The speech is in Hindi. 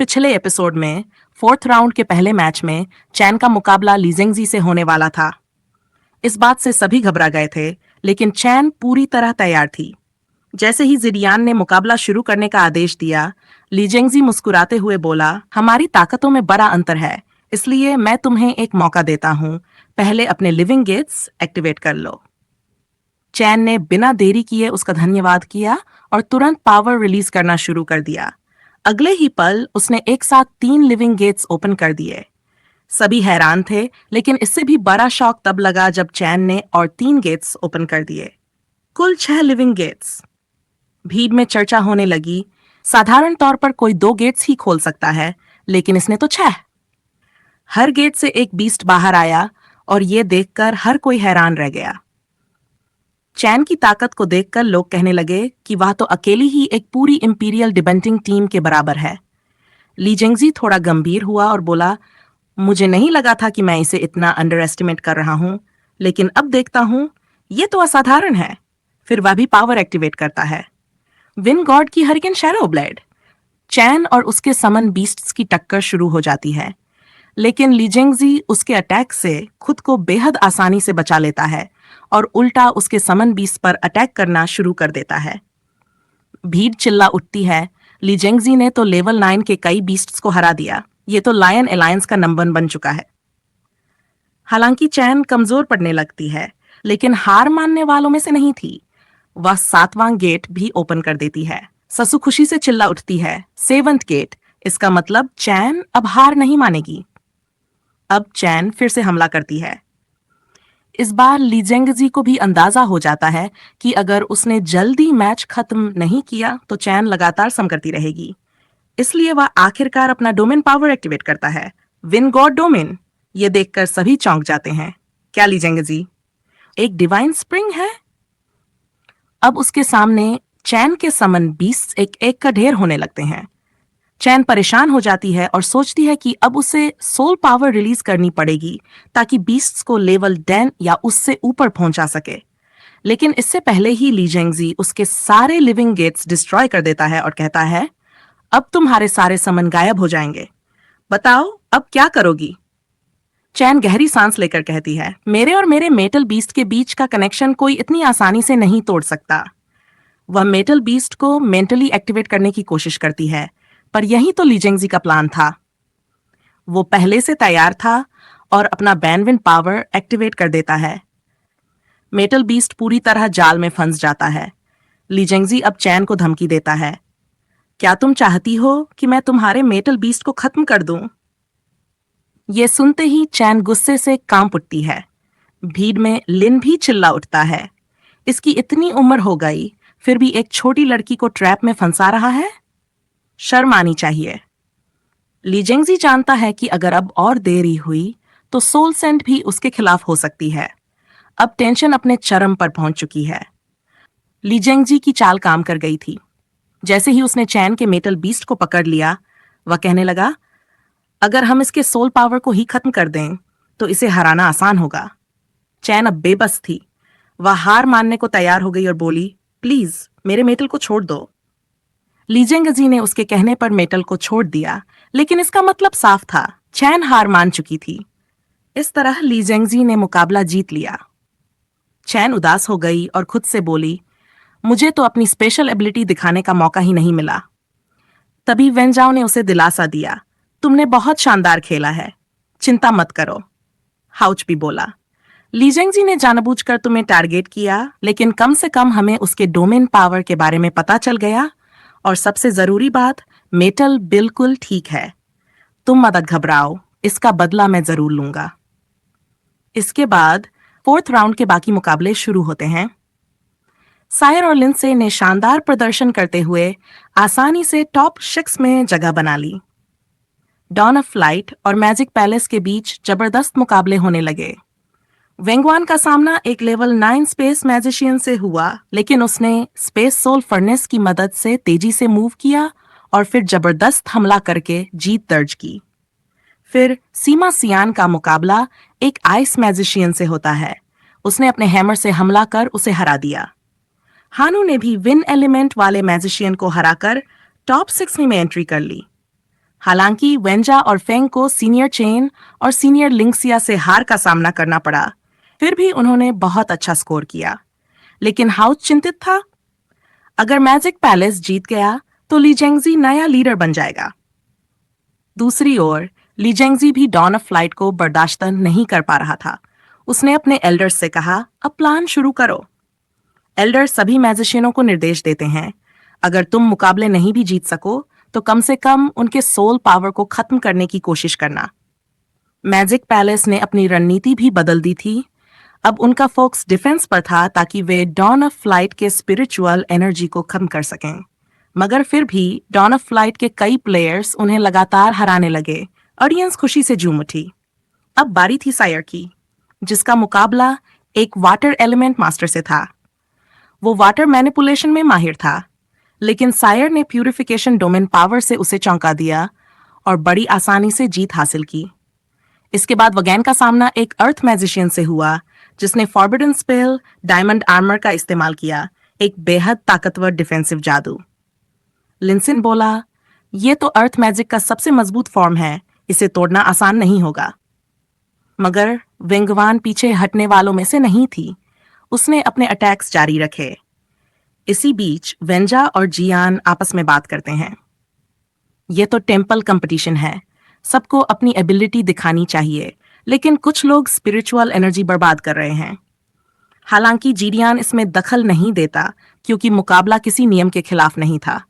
पिछले एपिसोड में फोर्थ राउंड के पहले मैच में चैन का मुकाबला लीजेंगजी से होने वाला था। इस बात से सभी घबरा गए थे, लेकिन चैन पूरी तरह तैयार थी। जैसे ही जिडियान ने मुकाबला शुरू करने का आदेश दिया, लीजेंगजी मुस्कुराते हुए बोला, हमारी ताकतों में बड़ा अंतर है, इसलिए मैं तुम्हें एक मौका देता हूँ। पहले अपने लिविंग गेट्स एक्टिवेट कर लो। चैन ने बिना देरी किए उसका धन्यवाद किया और तुरंत पावर रिलीज करना शुरू कर दिया। अगले ही पल उसने एक साथ 3 लिविंग गेट्स ओपन कर दिए। सभी हैरान थे, लेकिन इससे भी बड़ा शॉक तब लगा जब चैन ने और 3 गेट्स ओपन कर दिए। कुल 6 लिविंग गेट्स। भीड़ में चर्चा होने लगी। साधारण तौर पर कोई 2 गेट्स ही खोल सकता है, लेकिन इसने तो 6। हर गेट से एक बीस्ट बाहर आया और ये देखकर हर कोई हैरान रह गया। चैन की ताकत को देखकर लोग कहने लगे कि वह तो अकेली ही एक पूरी इंपीरियल डिबेंटिंग टीम के बराबर है। लीजेंगजी थोड़ा गंभीर हुआ और बोला, मुझे नहीं लगा था कि मैं इसे इतना अंडर एस्टिमेट कर रहा हूं, लेकिन अब देखता हूं ये तो असाधारण है। फिर वह भी पावर एक्टिवेट करता है। विन गॉड की हरिकेन शैडो ब्लेड। चैन और उसके समन बीस्ट्स की टक्कर शुरू हो जाती है, लेकिन लीजेंगजी उसके अटैक से खुद को बेहद आसानी से बचा लेता है और उल्टा उसके समन बीस्ट पर अटैक करना शुरू कर देता है। भीड़ चिल्ला उठती है, लीजेंगजी ने तो लेवल 9 के कई बीस्ट्स को हरा दिया। ये तो लायन अलायंस का नंबर बन चुका है। हालांकि चैन कमजोर पड़ने लगती है, लेकिन हार मानने वालों में से नहीं थी। वह 7वां गेट भी ओपन कर देती है। ससु खुशी से चिल्ला उठती है, 7th गेट, इसका मतलब चैन अब हार नहीं मानेगी। अब चैन फिर से हमला करती है। इस बार लीजेंगजी को भी अंदाजा हो जाता है कि अगर उसने जल्दी मैच खत्म नहीं किया तो चैन लगातार सम करती रहेगी। इसलिए वह आखिरकार अपना डोमेन पावर एक्टिवेट करता है, विन गॉड डोमेन। ये देखकर सभी चौंक जाते हैं। क्या लीजेंगजी एक डिवाइन स्प्रिंग है? अब उसके सामने चैन के समन बीस्ट एक एक का ढेर होने लगते हैं। चैन परेशान हो जाती है और सोचती है कि अब उसे सोल पावर रिलीज करनी पड़ेगी ताकि बीस्ट्स को लेवल 10 या उससे ऊपर पहुंचा सके। लेकिन इससे पहले ही लीजेंगजी उसके सारे लिविंग गेट्स डिस्ट्रॉय कर देता है और कहता है, अब तुम्हारे सारे समन गायब हो जाएंगे। बताओ अब क्या करोगी? चैन गहरी सांस लेकर कहती है, मेरे और मेरे मेटल बीस्ट के बीच का कनेक्शन कोई इतनी आसानी से नहीं तोड़ सकता। वह मेटल बीस्ट को मेंटली एक्टिवेट करने की कोशिश करती है, पर यही तो लीजेंगजी का प्लान था। वो पहले से तैयार था और अपना बैनविन पावर एक्टिवेट कर देता है। मेटल बीस्ट पूरी तरह जाल में फंस जाता है। लीजेंगजी अब चैन को धमकी देता है, क्या तुम चाहती हो कि मैं तुम्हारे मेटल बीस्ट को खत्म कर दूं? ये सुनते ही चैन गुस्से से कांप उठती है। भीड़ में लिन भी चिल्ला उठता है, इसकी इतनी उम्र हो गई फिर भी एक छोटी लड़की को ट्रैप में फंसा रहा है। शर्म आनी चाहिए। लीजेंगजी जानता है कि अगर अब और देरी हुई तो सोल सेंट भी उसके खिलाफ हो सकती है। अब टेंशन अपने चरम पर पहुंच चुकी है। लीजेंगजी की चाल काम कर गई थी। जैसे ही उसने चैन के मेटल बीस्ट को पकड़ लिया, वह कहने लगा, अगर हम इसके सोल पावर को ही खत्म कर दें तो इसे हराना आसान होगा। चैन अब बेबस थी। वह हार मानने को तैयार हो गई और बोली, प्लीज मेरे मेटल को छोड़ दो। लीजेंगजी ने उसके कहने पर मेटल को छोड़ दिया, लेकिन इसका मतलब साफ था, चैन हार मान चुकी थी। इस तरह लीजेंगजी ने मुकाबला जीत लिया। चैन उदास हो गई और खुद से बोली, मुझे तो अपनी स्पेशल एबिलिटी दिखाने का मौका ही नहीं मिला। तभी वेंजाओ ने उसे दिलासा दिया, तुमने बहुत शानदार खेला है, चिंता मत करो। हाउच भी बोला, लीजेंगजी ने जानबूझकर तुम्हें टारगेट किया, लेकिन कम से कम हमें उसके डोमेन पावर के बारे में पता चल गया, और सबसे जरूरी बात, मेटल बिल्कुल ठीक है। तुम मत घबराओ, इसका बदला मैं जरूर लूंगा। इसके बाद फोर्थ राउंड के बाकी मुकाबले शुरू होते हैं। सायर और लिंडसे ने शानदार प्रदर्शन करते हुए आसानी से टॉप 6 में जगह बना ली। डॉन ऑफ लाइट और मैजिक पैलेस के बीच जबरदस्त मुकाबले होने लगे। वेंगवान का सामना एक लेवल 9 स्पेस मैजिशियन से हुआ, लेकिन उसने स्पेस सोल फर्नेस की मदद से तेजी से मूव किया और फिर जबरदस्त हमला करके जीत दर्ज की। फिर सीमा सियान का मुकाबला एक आइस मैजिशियन से होता है। उसने अपने हैमर से हमला कर उसे हरा दिया। हानू ने भी विन एलिमेंट वाले मैजिशियन को हराकर टॉप 6 में एंट्री कर ली। हालांकि वेंजा और फेंग को सीनियर चेन और सीनियर लिंक्सिया से हार का सामना करना पड़ा, फिर भी उन्होंने बहुत अच्छा स्कोर किया। लेकिन हाउस चिंतित था। अगर मैजिक पैलेस जीत गया तो लीजेंगजी नया लीडर बन जाएगा। दूसरी ओर लीजेंगजी भी डॉन ऑफ फ्लाइट को बर्दाश्त नहीं कर पा रहा था। उसने अपने एल्डर्स से कहा, अब प्लान शुरू करो। एल्डर सभी मैजिशियनों को निर्देश देते हैं, अगर तुम मुकाबले नहीं भी जीत सको तो कम से कम उनके सोल पावर को खत्म करने की कोशिश करना। मैजिक पैलेस ने अपनी रणनीति भी बदल दी थी। अब उनका फोकस डिफेंस पर था ताकि वे डॉन ऑफ फ्लाइट के स्पिरिचुअल एनर्जी को खत्म कर सकें। मगर फिर भी डॉन ऑफ फ्लाइट के कई प्लेयर्स उन्हें लगातार हराने लगे। ऑडियंस खुशी से झूम उठी। अब बारी थी सायर की, जिसका मुकाबला एक वाटर एलिमेंट मास्टर से था। वो वाटर मैनिपुलेशन में माहिर था, लेकिन सायर ने प्यूरिफिकेशन डोमेन पावर से उसे चौंका दिया और बड़ी आसानी से जीत हासिल की। इसके बाद वगैन का सामना एक अर्थ मैजिशियन से हुआ, जिसने फॉरबिडन स्पेल डायमंड आर्मर का इस्तेमाल किया, एक बेहद ताकतवर डिफेंसिव जादू। लिंसिन बोला, ये तो अर्थ मैजिक का सबसे मजबूत फॉर्म है, इसे तोड़ना आसान नहीं होगा। मगर विंगवान पीछे हटने वालों में से नहीं थी। उसने अपने अटैक्स जारी रखे। इसी बीच वेंजा और जियान आपस में बात करते हैं। ये तो टेम्पल कंपटीशन है, सबको अपनी एबिलिटी दिखानी चाहिए, लेकिन कुछ लोग स्पिरिचुअल एनर्जी बर्बाद कर रहे हैं। हालांकि जीडियान इसमें दखल नहीं देता क्योंकि मुकाबला किसी नियम के खिलाफ नहीं था।